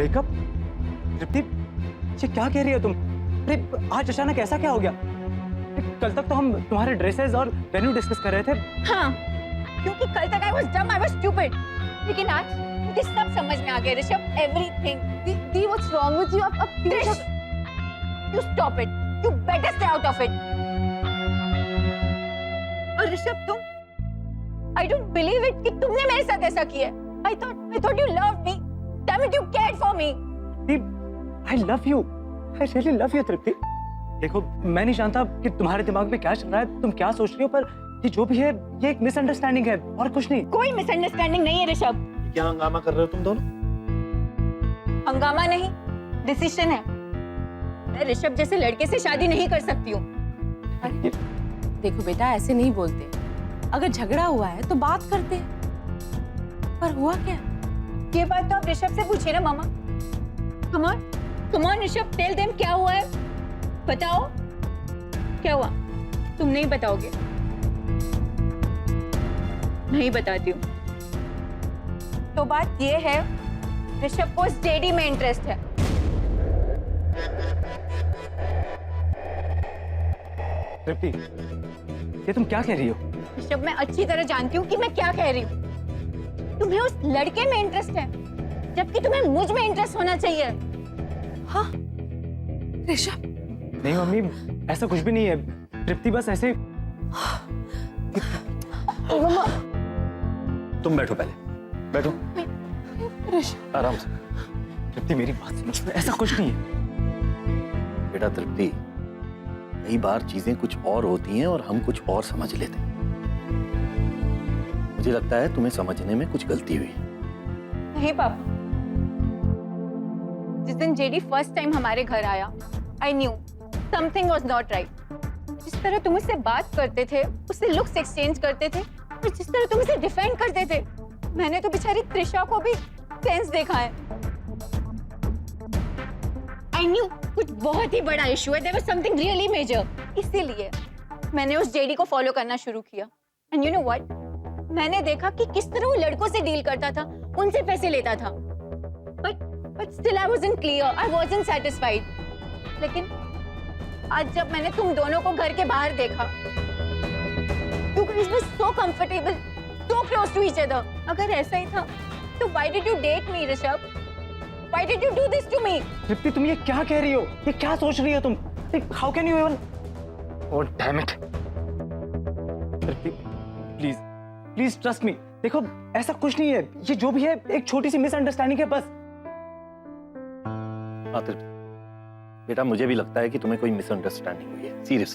Breakup? तृप्ति, ये क्या कह रही हो तुम? अरे आज अचानक ऐसा क्या हो गया? कल तक तो हम तुम्हारे ड्रेसेस और वेन्यू डिस्कस कर रहे थे। हाँ, क्योंकि कल तक I was dumb, I was stupid. लेकिन आज मुझे सब समझ में आ गया Rishabh, everything. The what's wrong with you? अब Trish, you stop it. You better stay out of it. और ऋषभ तुम, I don't believe it कि तुमने मेरे साथ ऐसा किया. I thought you loved me. Damn it, you cared for me. I love you. I really love you, तृप्ति। देखो, मैं नहीं जानता कि तुम्हारे दिमाग में क्या चल रहा है, तुम क्या सोच रही हो, पर ये जो भी है, ये एक मिसअंडरस्टैंडिंग है और कुछ नहीं। कोई मिसअंडरस्टैंडिंग नहीं है ऋषभ। क्या हंगामा कर रहे हो तुम दोनों? हंगामा नहीं, डिसीजन है। मैं ऋषभ जैसे लड़के से शादी नहीं कर सकती हूँ। देखो बेटा, ऐसे नहीं बोलते। अगर झगड़ा हुआ है तो बात करते हैं। पर हुआ क्या? ये बात तो आप ऋषभ से पूछिए ना मामा। Come on Rishabh, tell them क्या हुआ है। बताओ क्या हुआ। तुम नहीं बताओगे? नहीं बताती हूँ। तो बात ये है, ऋषभ को जेडी में इंटरेस्ट है। तृप्ति, ये तुम क्या कह रही हो? ऋषभ, मैं अच्छी तरह जानती हूँ कि मैं क्या कह रही हूँ। तुम्हें उस लड़के में इंटरेस्ट है, जबकि तुम्हें मुझ में इंटरेस्ट होना चाहिए। हाँ ऋषभ, नहीं मम्मी, ऐसा कुछ भी नहीं है। तृप्ति बस ऐसे। मम्मा। तुम बैठो पहले, बैठो ऋषभ, आराम से। तृप्ति मेरी बात समझ, ऐसा कुछ नहीं है। बेटा तृप्ति, कई बार चीजें कुछ और होती हैं और हम कुछ और समझ लेते हैं। मुझे लगता है तुम्हें समझने में कुछ गलती हुई है। नहीं पापा, जिस दिन जेडी फर्स्ट टाइम हमारे घर आया, I knew something was not right. जिस तरह तुम उससे बात करते थे, उससे लुक्स एक्सचेंज करते थे, और जिस तरह तुम उसे डिफेंड करते थे, मैंने तो बेचारी त्रिशा को भी सेंस देखा है। आई न्यू कुछ बहुत ही बड़ा इशू है, there was something really major. इसीलिए मैंने उस जेडी को फॉलो करना शुरू किया। एंड यू नो व्हाट, मैंने देखा कि किस तरह वो लड़कों से डील करता था, उनसे पैसे लेता था। But still I wasn't clear, I wasn't satisfied. लेकिन आज जब मैंने तुम दोनों को घर के बाहर देखा, you guys were so comfortable, so close to each other. अगर ऐसा ही था, तो why did you date me, Rishabh? Why did you do this to me? तृप्ति, तुम ये क्या कह रही हो? ये क्या सोच रही हो तुम? How can you even? Oh damn it! Tripti, please trust me. देखो, ऐसा कुछ नहीं है। ये जो भी है, एक छोटी सी मिसअंडरस्टैंडिंग है बस। हाँ तृप्ति, बेटा मुझे भी लगता है कि तुम्हें कोई मिसअंडरस्टैंडिंग हुई है, सीरियसली।